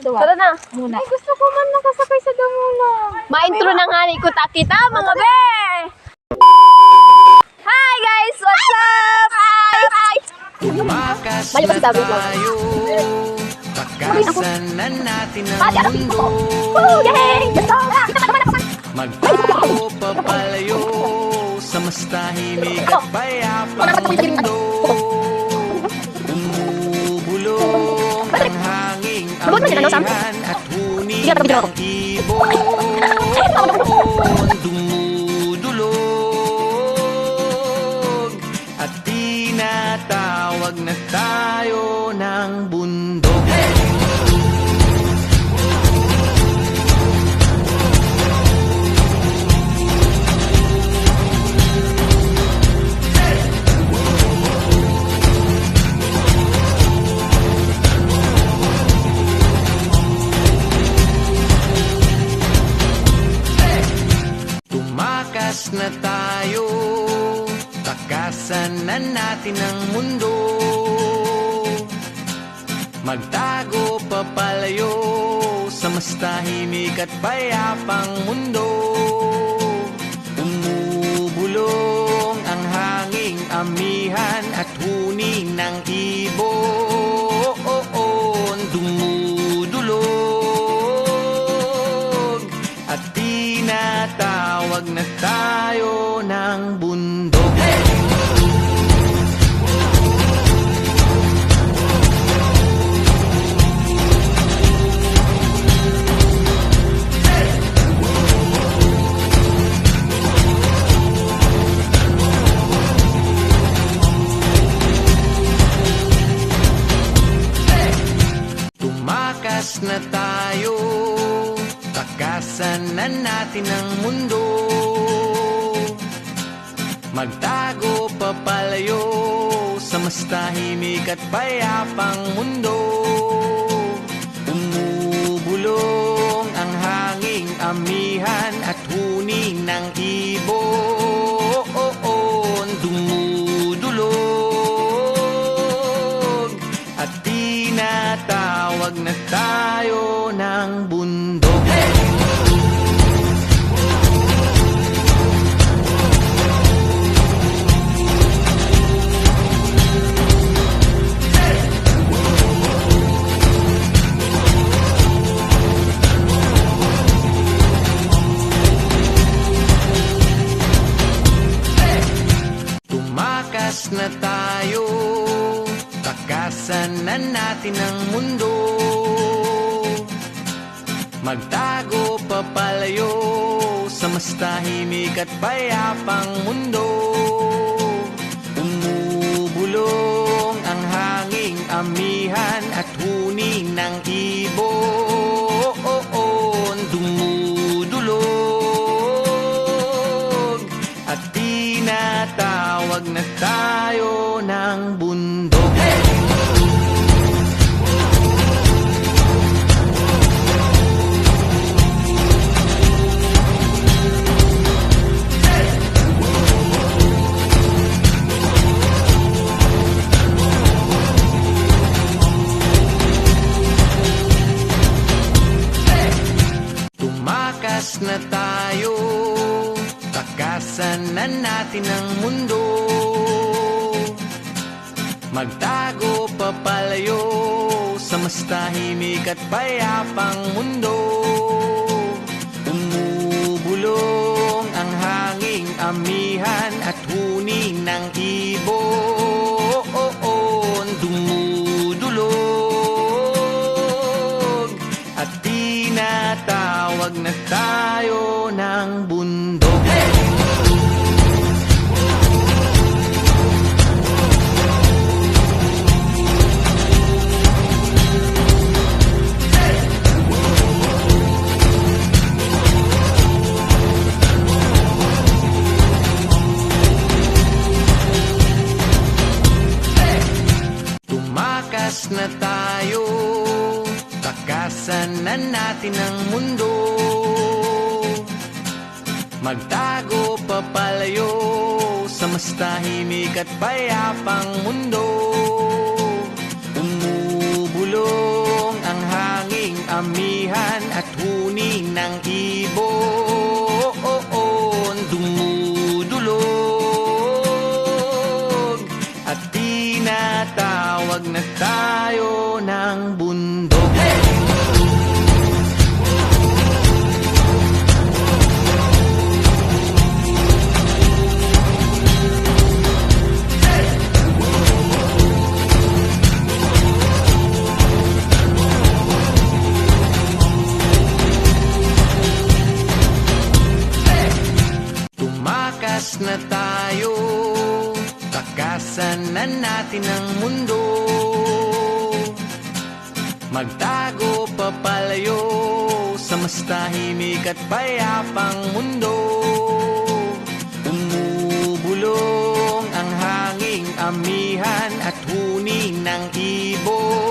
duwa. Tara na. Muna. Ay, gusto ko man nakasakay sa damula. Ma-intro na nga ni Kuta kita, mga be! Hi guys! What's up? Hi! Tumakas Balik na ko si David lang. tayo, takasan na natin ang Ate, ano mundo. Woo! Yay! Let's go! Magtago papalayo sa mas tahimik at payapang mundo. Umubulong ang hanging amihan at huni ng ibon. Dumudulog at tinatawag na tayo ng bundok. Tumakas na tayo, takasan na natin ang mundo. Magtago papalayo sa mas tahimik at payapang mundo. Umubulong ang hanging amihan at huni ng ibon. Dumudulog at tinatawag na tayo ng bundok. Tumakas na tayo, takasan na natin ang mundo. Magtago papalayo sa mas tahimik at payapang mundo. Umubulong ang hanging amihan at huni ng ibon. Dumudulog at tinatawag na tayo ng bundok. Tumakas na tayo, takasan na natin ang mundo. Magtago papalayo sa mas tahimik at payapang mundo. Umubulong ang hanging amihan at huni ng ibon. Dumudulog at tinatawag na tayo ng bundok. Tumakas na tayo, takasan na natin ang mundo. Magtago papalayo sa mas tahimik at payapang mundo. Umubulong ang hanging amihan at huni ng ibon. Dumudulog at tinatawag na tayo ng bundok. Tumakas na tayo, takasan na natin ang mundo. Magtago papalayo sa mas tahimik at payapang mundo. Umubulong ang hanging Tumawag na tayo ng bundok. Tumakas na tayo, takasan na natin ang mundo. Magtago papalayo sa mas tahimik at payapang mundo. Umubulong ang hanging amihan at huni ng ibon.